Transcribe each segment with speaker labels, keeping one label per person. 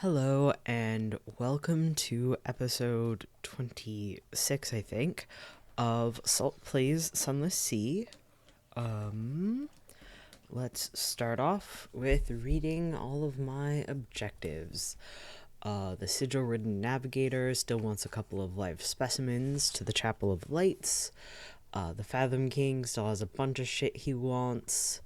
Speaker 1: Hello and welcome to episode 26, I think, of Salt Plays Sunless Sea. Let's start off with reading all of my objectives. The sigil-ridden navigator still wants a couple of live specimens to the Chapel of Lights. The Fathom King still has a bunch of shit he wants.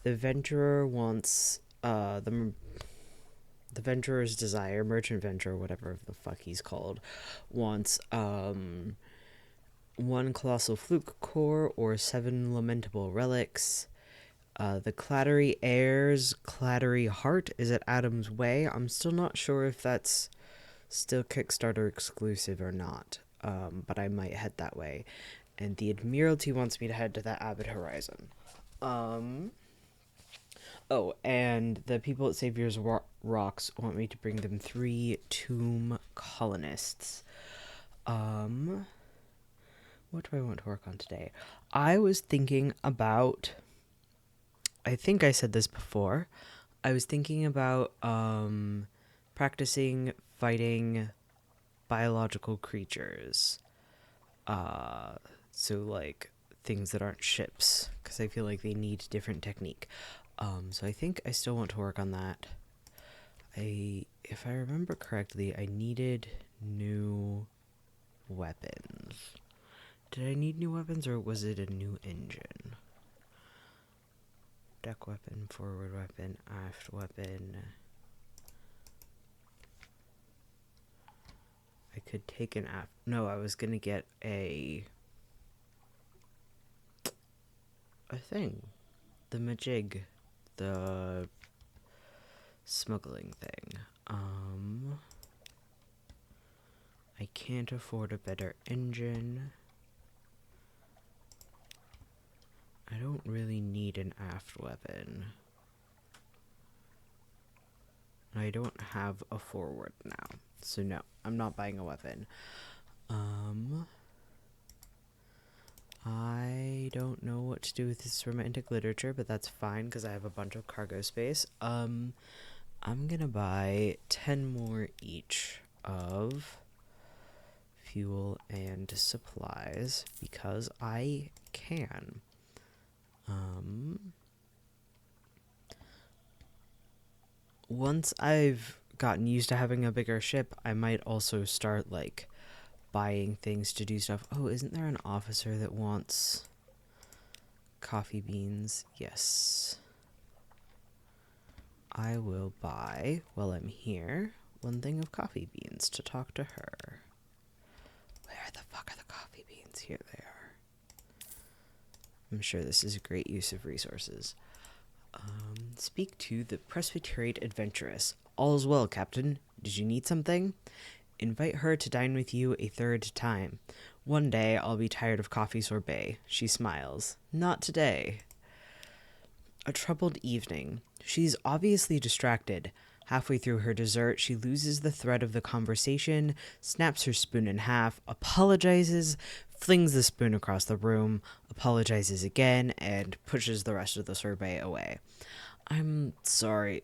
Speaker 1: The Venturer wants the Venturer's Desire, Merchant Venturer, whatever the fuck he's called, wants one Colossal Fluke Core or 7 Lamentable Relics. The Clattery Air's Clattery Heart is at Adam's Way. I'm still not sure if that's still Kickstarter exclusive or not, but I might head that way. And the Admiralty wants me to head to the Abbot Horizon. Oh, and the people at Savior's Rocks want me to bring them 3 tomb colonists. What do I want to work on today? I was thinking about, I think I said this before, I was thinking about practicing fighting biological creatures. So like things that aren't ships, because I feel like they need different technique. So I think I still want to work on that. If I remember correctly, I needed new weapons. Did I need new weapons, or was it a new engine? Deck weapon, forward weapon, aft weapon. I could take an aft. No, I was gonna get a thing. The majig. The smuggling thing. I can't afford a better engine. I don't really need an aft weapon. I don't have a forward now. So no, I'm not buying a weapon. I don't know what to do with this romantic literature, but that's fine because I have a bunch of cargo space. I'm gonna buy 10 more each of fuel and supplies because I can. Once I've gotten used to having a bigger ship, I might also start like buying things to do stuff. Oh, isn't there an officer that wants coffee beans? Yes. I will buy, while I'm here, 1 thing of coffee beans to talk to her. Where the fuck are the coffee beans? Here they are. I'm sure this is a great use of resources. Speak to the Presbyterian Adventuress. All is well, Captain. Did you need something? Invite her to dine with you a 3rd time. One day I'll be tired of coffee sorbet. She smiles. Not today. A troubled evening. She's obviously distracted. Halfway through her dessert, she loses the thread of the conversation, snaps her spoon in half, apologizes, flings the spoon across the room, apologizes again, and pushes the rest of the sorbet away. I'm sorry,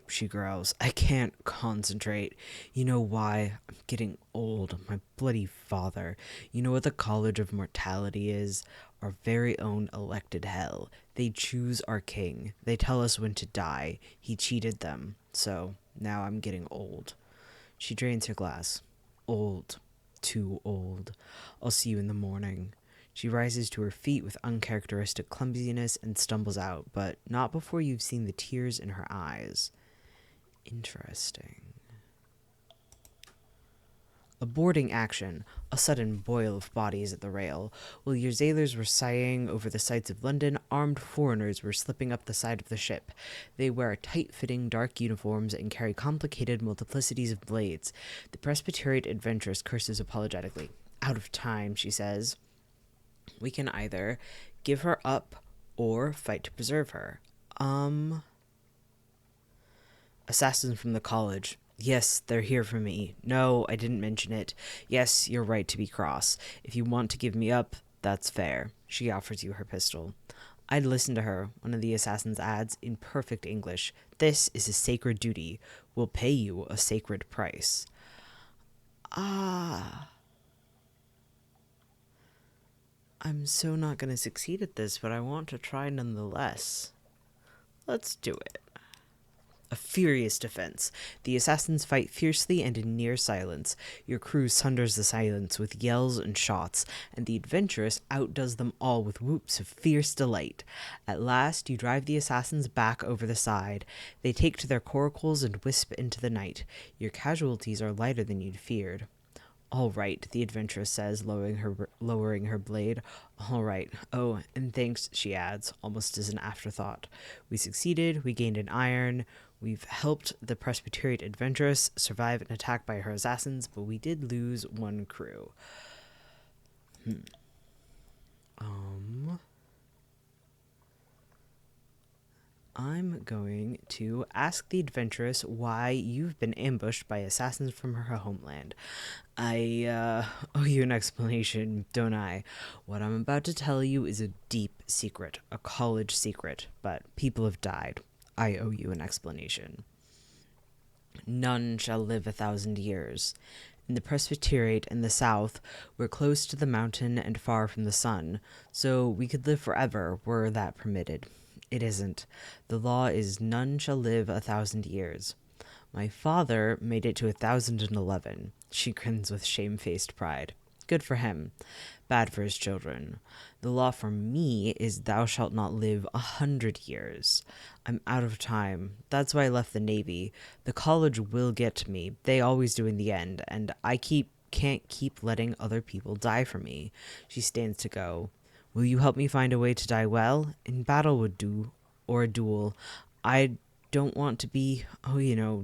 Speaker 1: she growls. I can't concentrate. You know why? I'm getting old. My bloody father. You know what the College of Mortality is? Our very own elected hell. They choose our king. They tell us when to die. He cheated them. So, now I'm getting old. She drains her glass. Old. Too old. I'll see you in the morning. She rises to her feet with uncharacteristic clumsiness and stumbles out, but not before you've seen the tears in her eyes. Interesting. A boarding action, a sudden boil of bodies at the rail. While your sailors were sighing over the sights of London, armed foreigners were slipping up the side of the ship. They wear tight-fitting dark uniforms and carry complicated multiplicities of blades. The Presbyterian Adventuress curses apologetically. Out of time, she says. We can either give her up or fight to preserve her. Assassins from the college. Yes, they're here for me. No, I didn't mention it. Yes, you're right to be cross. If you want to give me up, that's fair. She offers you her pistol. I'd listen to her, one of the assassins adds in perfect English. This is a sacred duty. We'll pay you a sacred price. Ah. I'm so not going to succeed at this, but I want to try nonetheless. Let's do it. A furious defense. The assassins fight fiercely and in near silence. Your crew sunders the silence with yells and shots, and the adventuress outdoes them all with whoops of fierce delight. At last, you drive the assassins back over the side. They take to their coracles and wisp into the night. Your casualties are lighter than you'd feared. All right, the adventuress says, lowering her blade. All right. Oh, and thanks, she adds, almost as an afterthought. We succeeded, we gained an iron, we've helped the Presbyterian adventuress survive an attack by her assassins, but we did lose one crew. I'm going to ask the adventuress why you've been ambushed by assassins from her homeland. I owe you an explanation, don't I? What I'm about to tell you is a deep secret, a college secret, but people have died. I owe you an explanation. None shall live 1,000 years. In the Presbyteriate in the south, we're close to the mountain and far from the sun, so we could live forever were that permitted. It isn't. The law is none shall live 1,000 years. My father made it to 1,011. She grins with shamefaced pride. Good for him. Bad for his children. The law for me is thou shalt not live 100 years. I'm out of time. That's why I left the Navy. The college will get to me. They always do in the end, and I can't keep letting other people die for me. She stands to go. Will you help me find a way to die well? In battle would do, or a duel. I don't want to be,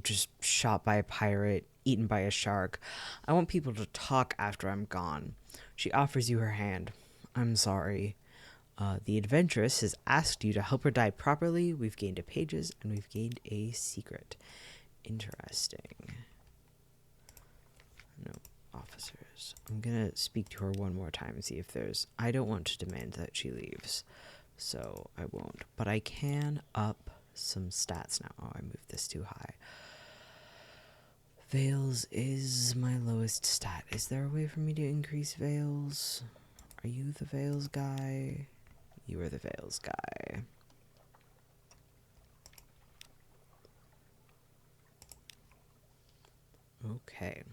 Speaker 1: just shot by a pirate, eaten by a shark. I want people to talk after I'm gone. She offers you her hand. I'm sorry. The adventuress has asked you to help her die properly. We've gained a pages, and we've gained a secret. Interesting. No. Officers. I'm gonna speak to her one more time and see if there's... I don't want to demand that she leaves, so I won't. But I can up some stats now. Oh, I moved this too high. Veils is my lowest stat. Is there a way for me to increase Veils? Are you the Veils guy? You are the Veils guy. Okay.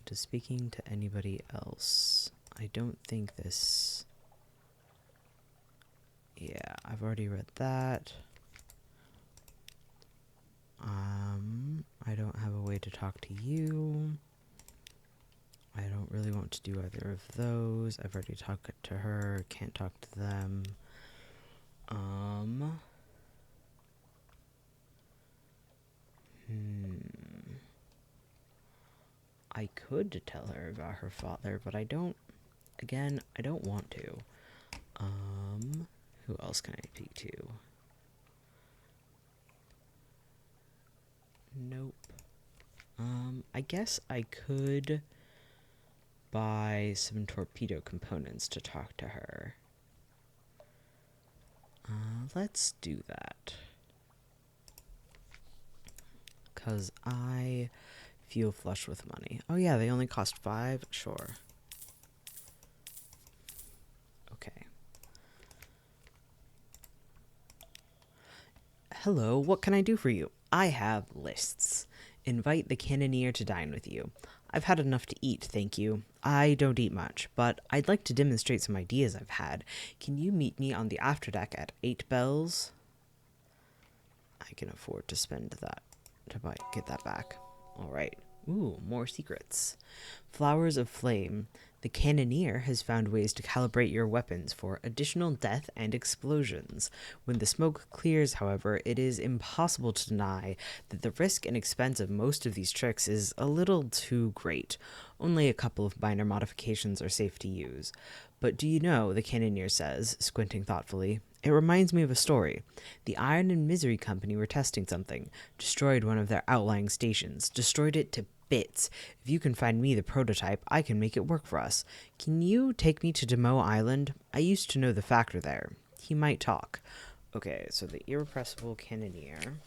Speaker 1: To speaking to anybody else. I don't think this... Yeah, I've already read that. I don't have a way to talk to you. I don't really want to do either of those. I've already talked to her, can't talk to them. I could tell her about her father, but I don't want to. Who else can I speak to? Nope. I guess I could buy some torpedo components to talk to her. Let's do that. 'Cause I feel flush with money. Oh yeah, they only cost 5? Sure. Okay. Hello, what can I do for you? I have lists. Invite the cannoneer to dine with you. I've had enough to eat, thank you. I don't eat much, but I'd like to demonstrate some ideas I've had. Can you meet me on the afterdeck at 8 bells? I can afford to spend that to get that back. All right. Ooh, more secrets. Flowers of Flame. The cannoneer has found ways to calibrate your weapons for additional death and explosions. When the smoke clears, however, it is impossible to deny that the risk and expense of most of these tricks is a little too great. Only a couple of minor modifications are safe to use. But do you know, the cannoneer says, squinting thoughtfully, it reminds me of a story. The Iron and Misery Company were testing something, destroyed one of their outlying stations, destroyed it to bits. If you can find me the prototype, I can make it work for us. Can you take me to Demo Island? I used to know the factor there. He might talk. Okay, so the irrepressible cannoneer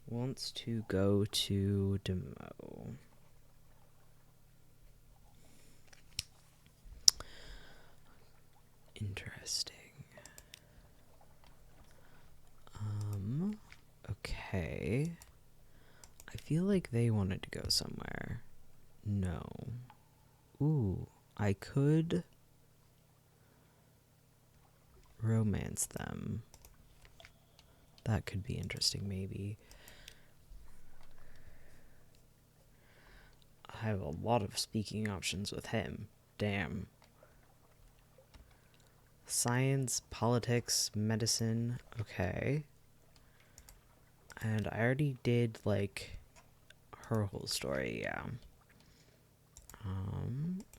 Speaker 1: wants to go to Demo. Interesting. Okay. I feel like they wanted to go somewhere. No. Ooh, I could romance them. That could be interesting, maybe. I have a lot of speaking options with him. Damn. Science, politics, medicine. Okay. And I already did, like, her whole story, yeah.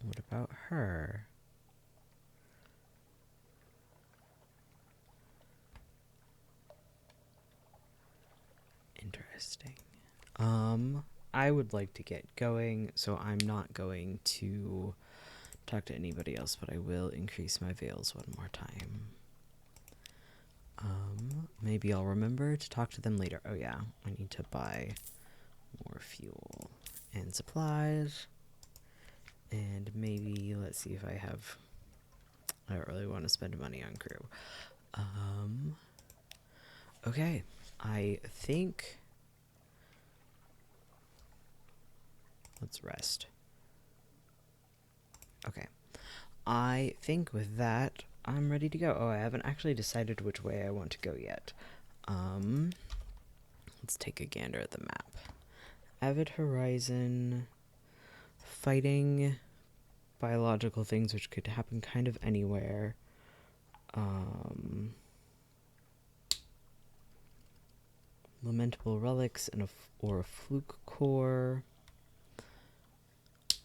Speaker 1: What about her? Interesting. I would like to get going, so I'm not going to talk to anybody else, but I will increase my veils one more time. Maybe I'll remember to talk to them later. Oh yeah, I need to buy more fuel and supplies. And maybe, let's see if I have... I don't really want to spend money on crew. Okay, I think... Let's rest. Okay. I think with that, I'm ready to go. Oh, I haven't actually decided which way I want to go yet. Let's take a gander at the map. Avid Horizon, fighting biological things, which could happen kind of anywhere. Lamentable relics and or a fluke core.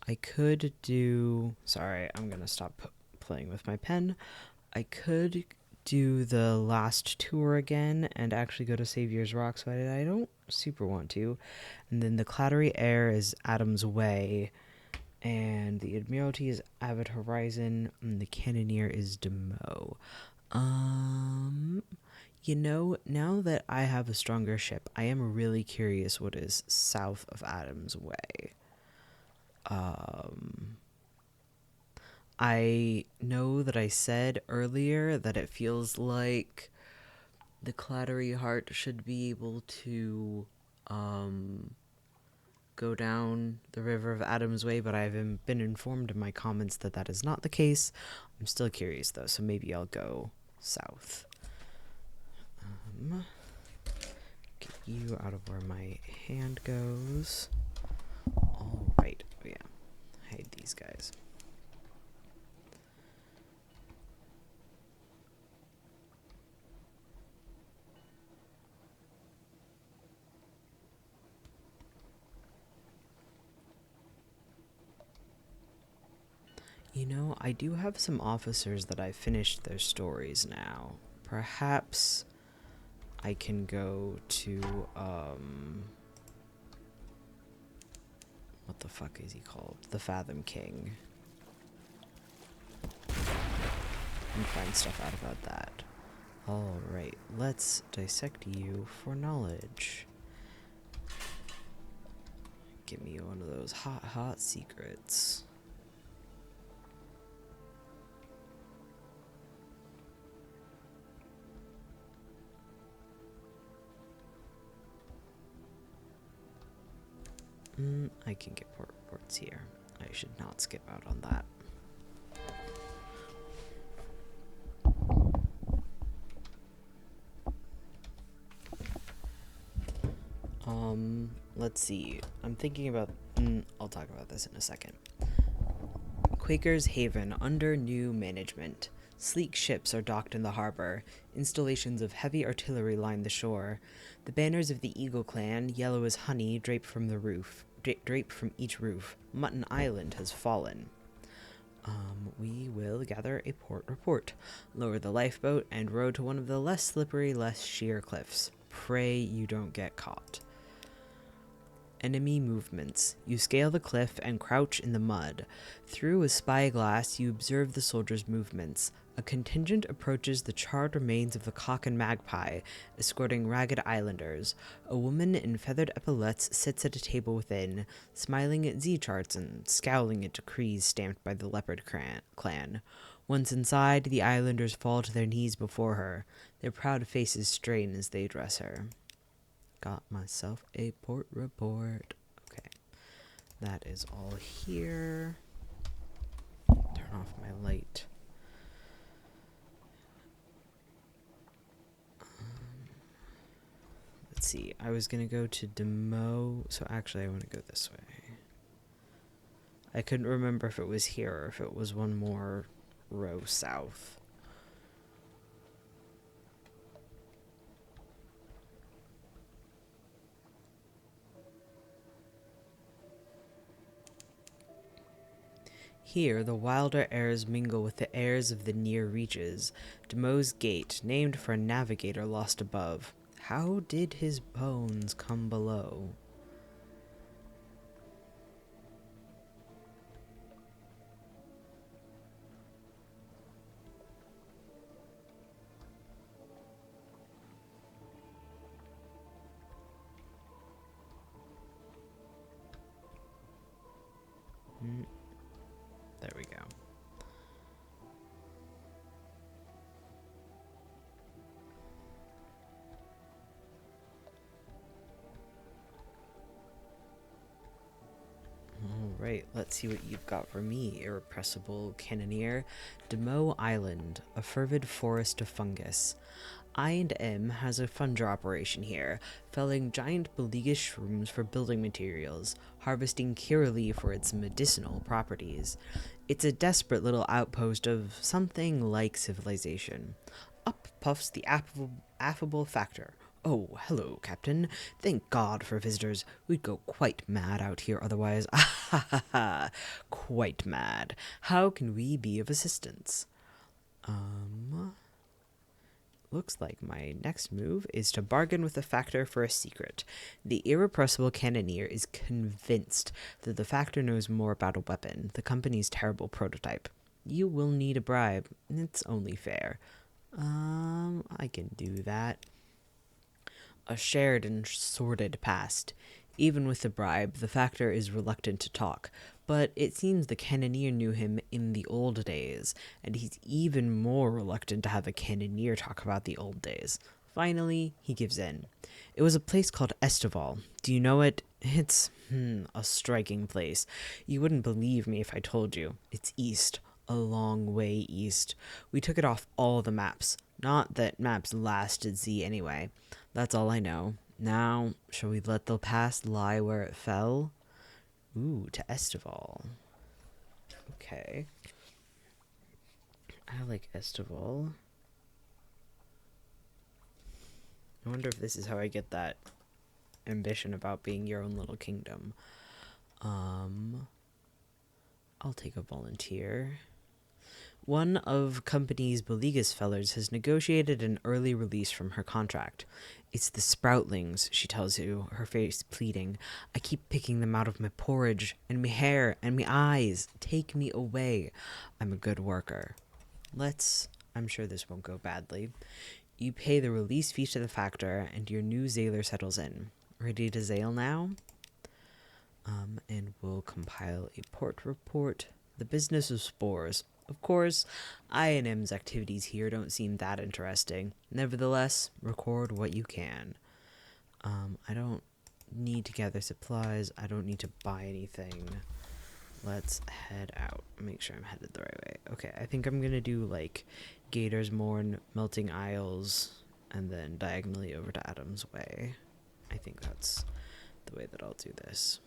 Speaker 1: I could do... Sorry, I'm gonna stop playing with my pen. I could do the last tour again and actually go to Savior's Rocks, but I don't super want to. And then the Clattery Air is Adam's Way, and the Admiralty is Avid Horizon, and the Cannoneer is Demo. You know, now that I have a stronger ship, I am really curious what is south of Adam's Way. I know that I said earlier that it feels like the Clattery Heart should be able to go down the River of Adam's Way, but I've been informed in my comments that that is not the case. I'm still curious though, so maybe I'll go south. Get you out of where my hand goes. Alright, oh yeah, hide these guys. You know, I do have some officers that I've finished their stories now. Perhaps I can go to, what the fuck is he called? The Fathom King. And find stuff out about that. Alright, let's dissect you for knowledge. Give me one of those hot secrets. I can get port reports here. I should not skip out on that. Let's see. I'm thinking about... I'll talk about this in a second. Quaker's Haven under new management. Sleek ships are docked in the harbor. Installations of heavy artillery line the shore. The banners of the Eagle Clan, yellow as honey, drape from the roof. Drape from each roof. Mutton Island has fallen. We will gather a port report. Lower the lifeboat and row to one of the less slippery, less sheer cliffs. Pray you don't get caught. Enemy movements. You scale the cliff and crouch in the mud. Through a spyglass, you observe the soldiers' movements. A contingent approaches the charred remains of the Cock and Magpie, escorting ragged islanders. A woman in feathered epaulets sits at a table within, smiling at Z-charts and scowling at decrees stamped by the Leopard clan. Once inside, the islanders fall to their knees before her. Their proud faces strain as they address her. Got myself a port report. Okay, that is all here. Turn off my light. Let's see, I was gonna go to Demo, so actually I want to go this way. I couldn't remember if it was here or if it was one more row south. Here, the wilder airs mingle with the airs of the near reaches. Demo's Gate, named for a navigator lost above. How did his bones come below? There we go. Alright, let's see what you've got for me, irrepressible cannoneer. Demo Island, a fervid forest of fungus. I&M has a fungi operation here, felling giant beleaguered shrooms for building materials, harvesting Kirili for its medicinal properties. It's a desperate little outpost of something like civilization. Up puffs the affable Factor. Oh, hello, Captain. Thank God for visitors. We'd go quite mad out here otherwise. Ah ha ha. Quite mad. How can we be of assistance? Looks like my next move is to bargain with the Factor for a secret. The irrepressible cannoneer is convinced that the Factor knows more about a weapon, the company's terrible prototype. You will need a bribe. It's only fair. I can do that. A shared and sordid past. Even with the bribe, the Factor is reluctant to talk, but it seems the cannoneer knew him in the old days, and he's even more reluctant to have a cannoneer talk about the old days. Finally, he gives in. It was a place called Estival. Do you know it? It's, a striking place. You wouldn't believe me if I told you. It's east. A long way east. We took it off all the maps. Not that maps last at Z anyway. That's all I know. Now, shall we let the past lie where it fell? Ooh, to Estival. Okay. I like Estival. I wonder if this is how I get that ambition about being your own little kingdom. I'll take a volunteer. One of company's Beleaguus fellers has negotiated an early release from her contract. It's the sproutlings, she tells you, her face pleading. I keep picking them out of my porridge, and my hair, and my eyes. Take me away. I'm a good worker. I'm sure this won't go badly. You pay the release fee to the Factor, and your new Zailer settles in. Ready to Zail now? And we'll compile a port report. The business of spores. Of course, I&M's activities here don't seem that interesting. Nevertheless, record what you can. I don't need to gather supplies. I don't need to buy anything. Let's head out. Make sure I'm headed the right way. Okay, I think I'm gonna do, like, Gator's Morn, Melting Isles, and then diagonally over to Adam's Way. I think that's the way that I'll do this.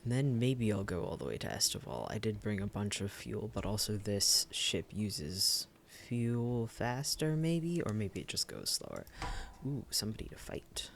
Speaker 1: And then maybe I'll go all the way to Estival. I did bring a bunch of fuel, but also this ship uses fuel faster, maybe? Or maybe it just goes slower. Ooh, somebody to fight.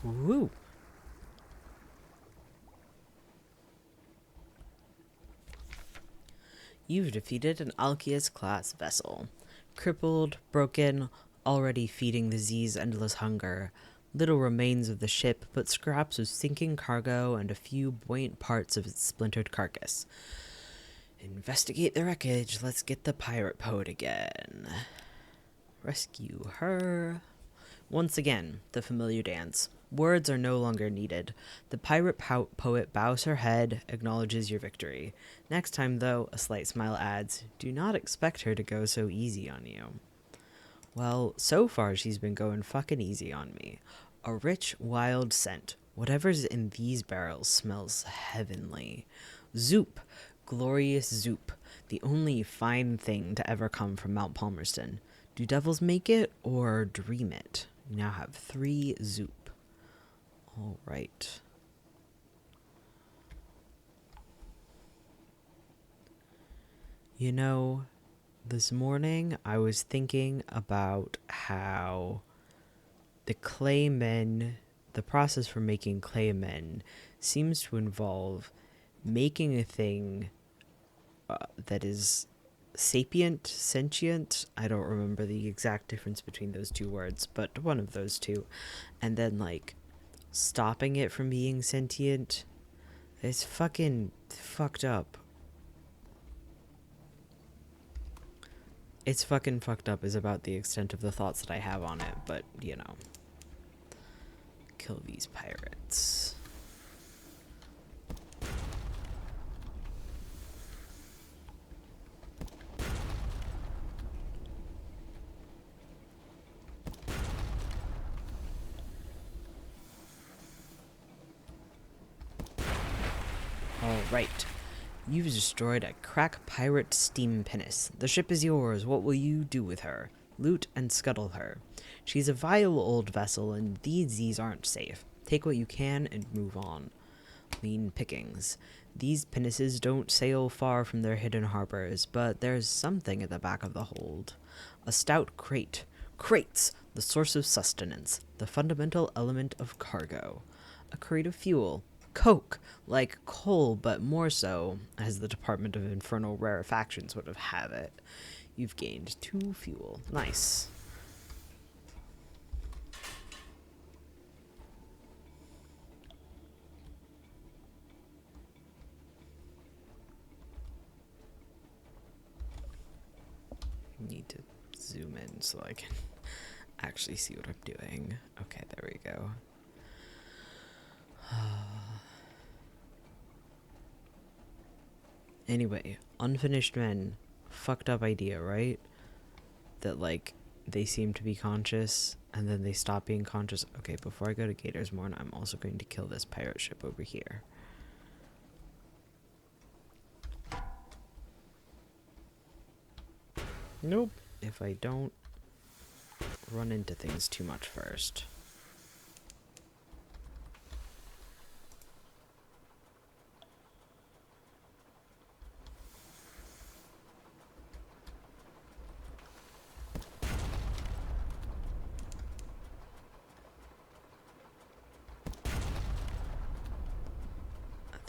Speaker 1: Woo! You've defeated an Alkeus-class vessel. Crippled, broken, already feeding the Z's endless hunger. Little remains of the ship, but scraps of sinking cargo and a few buoyant parts of its splintered carcass. Investigate the wreckage. Let's get the pirate poet again. Rescue her. Once again, the familiar dance. Words are no longer needed. The pirate poet bows her head, acknowledges your victory. Next time, though, a slight smile adds, do not expect her to go so easy on you. Well, so far she's been going fucking easy on me. A rich, wild scent. Whatever's in these barrels smells heavenly. Zoop. Glorious Zoop. The only fine thing to ever come from Mount Palmerston. Do devils make it, or dream it? You now have 3 Zoop. All right. You know, this morning I was thinking about how the process for making clay men seems to involve making a thing that is sapient, sentient. I don't remember the exact difference between those two words, but one of those two. And then, like, stopping it from being sentient. It's fucking fucked up. It's fucking fucked up is about the extent of the thoughts that I have on it, but, you know. Kill these pirates. Alright. You've destroyed a crack pirate steam pinnace. The ship is yours. What will you do with her? Loot and scuttle her. She's a vile old vessel, and these Z's aren't safe. Take what you can and move on. Lean pickings. These pinnaces don't sail far from their hidden harbors, but there's something at the back of the hold. A stout crate. Crates! The source of sustenance. The fundamental element of cargo. A crate of fuel. Coke, like coal, but more so, as the Department of Infernal Rarefactions would have it. You've gained 2 fuel. Nice. Need to zoom in so I can actually see what I'm doing. Okay, there we go. Anyway, unfinished men. Fucked up idea, right? That, like, they seem to be conscious, and then they stop being conscious. Okay, before I go to Gatorsmorn, I'm also going to kill this pirate ship over here. Nope. If I don't run into things too much first.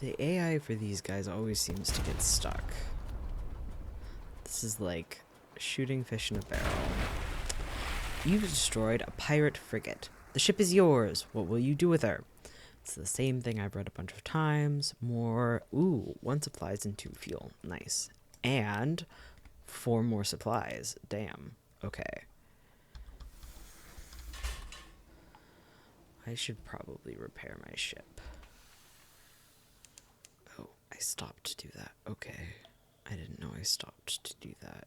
Speaker 1: The AI for these guys always seems to get stuck. This is like shooting fish in a barrel. You've destroyed a pirate frigate. The ship is yours. What will you do with her? It's the same thing I've read a bunch of times. More, 1 supplies and 2 fuel. Nice. And 4 more supplies. Damn. Okay. I should probably repair my ship. Oh, I stopped to do that. Okay. I didn't know I stopped to do that.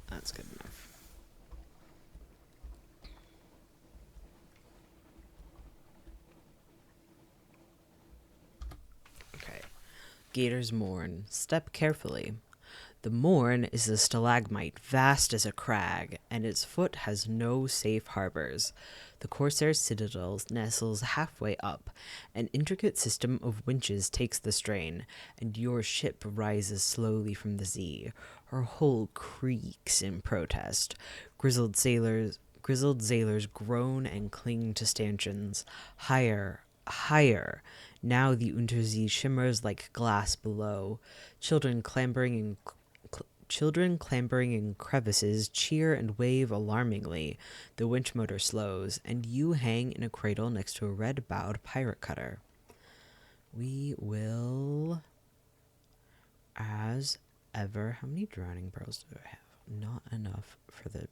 Speaker 1: That's good enough. Okay. Gatorsmorn. Step carefully. The morn is a stalagmite vast as a crag, and its foot has no safe harbors. The corsair's citadel nestles halfway up. An intricate system of winches takes the strain, and your ship rises slowly from the sea. Her hull creaks in protest. Grizzled sailors groan and cling to stanchions. Higher, higher. Now the Untersee shimmers like glass below. Children clambering in crevices cheer and wave alarmingly. The winch motor slows, and you hang in a cradle next to a red-bowed pirate cutter. We will, as ever... How many drowning pearls do I have? Not enough for the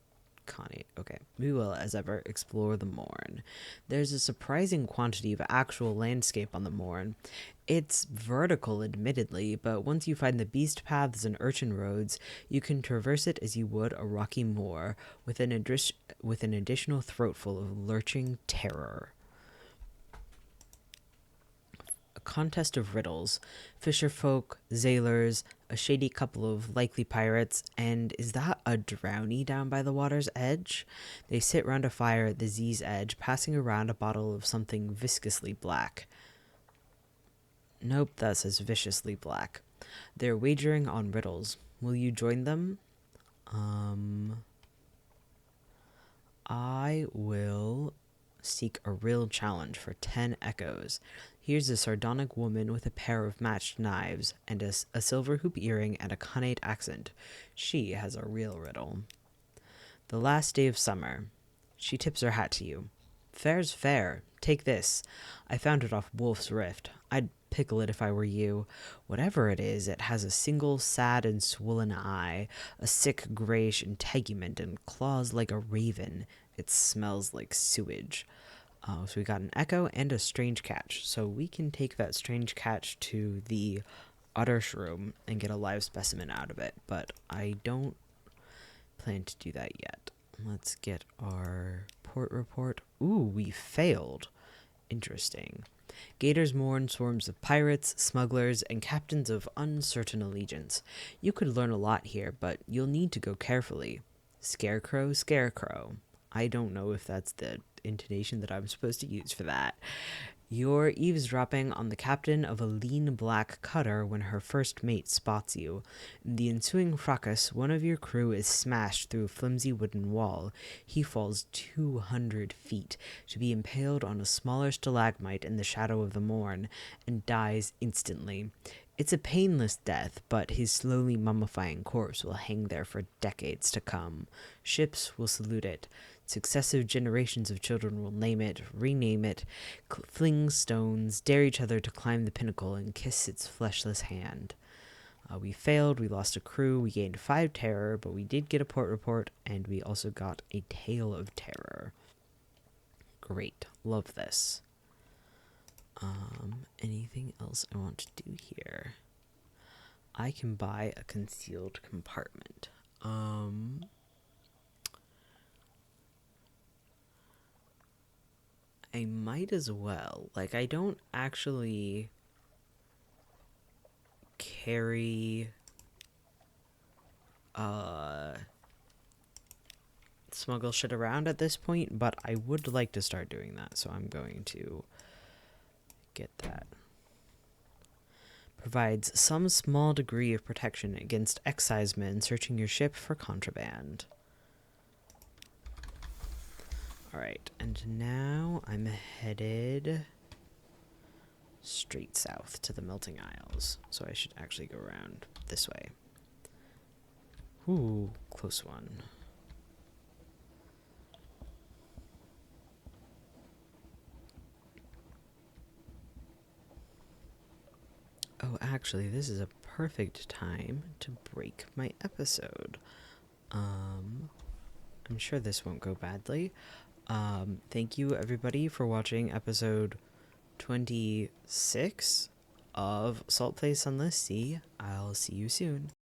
Speaker 1: Connie. Okay. We will, as ever, explore the Morn. There's a surprising quantity of actual landscape on the Morn. It's vertical, admittedly, but once you find the beast paths and urchin roads, you can traverse it as you would a rocky moor, with an additional throatful of lurching terror. A contest of riddles, fisherfolk, sailors, a shady couple of likely pirates, and is that a drowny down by the water's edge? They sit round a fire at the Z's edge, passing around a bottle of something viscously black. Nope, that says viciously black. They're wagering on riddles. Will you join them? I will seek a real challenge for 10 echoes. Here's a sardonic woman with a pair of matched knives and a silver hoop earring and a connate accent. She has a real riddle. The last day of summer. She tips her hat to you. Fair's fair. Take this. I found it off Wolf's Rift. I'd pickle it if I were you. Whatever it is, it has a single sad and swollen eye, a sick grayish integument, and claws like a raven. It smells like sewage. So we got an echo and a strange catch. So we can take that strange catch to the otter shroom and get a live specimen out of it. But I don't plan to do that yet. Let's get our port report. Ooh, we failed. Interesting. Gator's Morn swarms of pirates, smugglers, and captains of uncertain allegiance. You could learn a lot here, but you'll need to go carefully. Scarecrow, scarecrow. I don't know if that's the intonation that I'm supposed to use for that. You're eavesdropping on the captain of a lean black cutter when her first mate spots you. In the ensuing fracas, one of your crew is smashed through a flimsy wooden wall. He falls 200 feet to be impaled on a smaller stalagmite in the shadow of the morn and dies instantly. It's a painless death, but his slowly mummifying corpse will hang there for decades to come. Ships will salute it. Successive generations of children will name it, rename it, fling stones, dare each other to climb the pinnacle and kiss its fleshless hand. We failed, we lost a crew, we gained 5 terror, but we did get a port report, and we also got a tale of terror. Great, love this. Anything else I want to do here? I can buy a concealed compartment. I might as well. Like, I don't actually carry smuggle shit around at this point, but I would like to start doing that, so I'm going to get that. Provides some small degree of protection against excisemen searching your ship for contraband. Alright, and now I'm headed straight south to the Melting Isles. So I should actually go around this way. Ooh, close one. Oh, actually, this is a perfect time to break my episode. I'm sure this won't go badly. Thank you, everybody, for watching episode 26 of Salt Play Sunless Sea. I'll see you soon.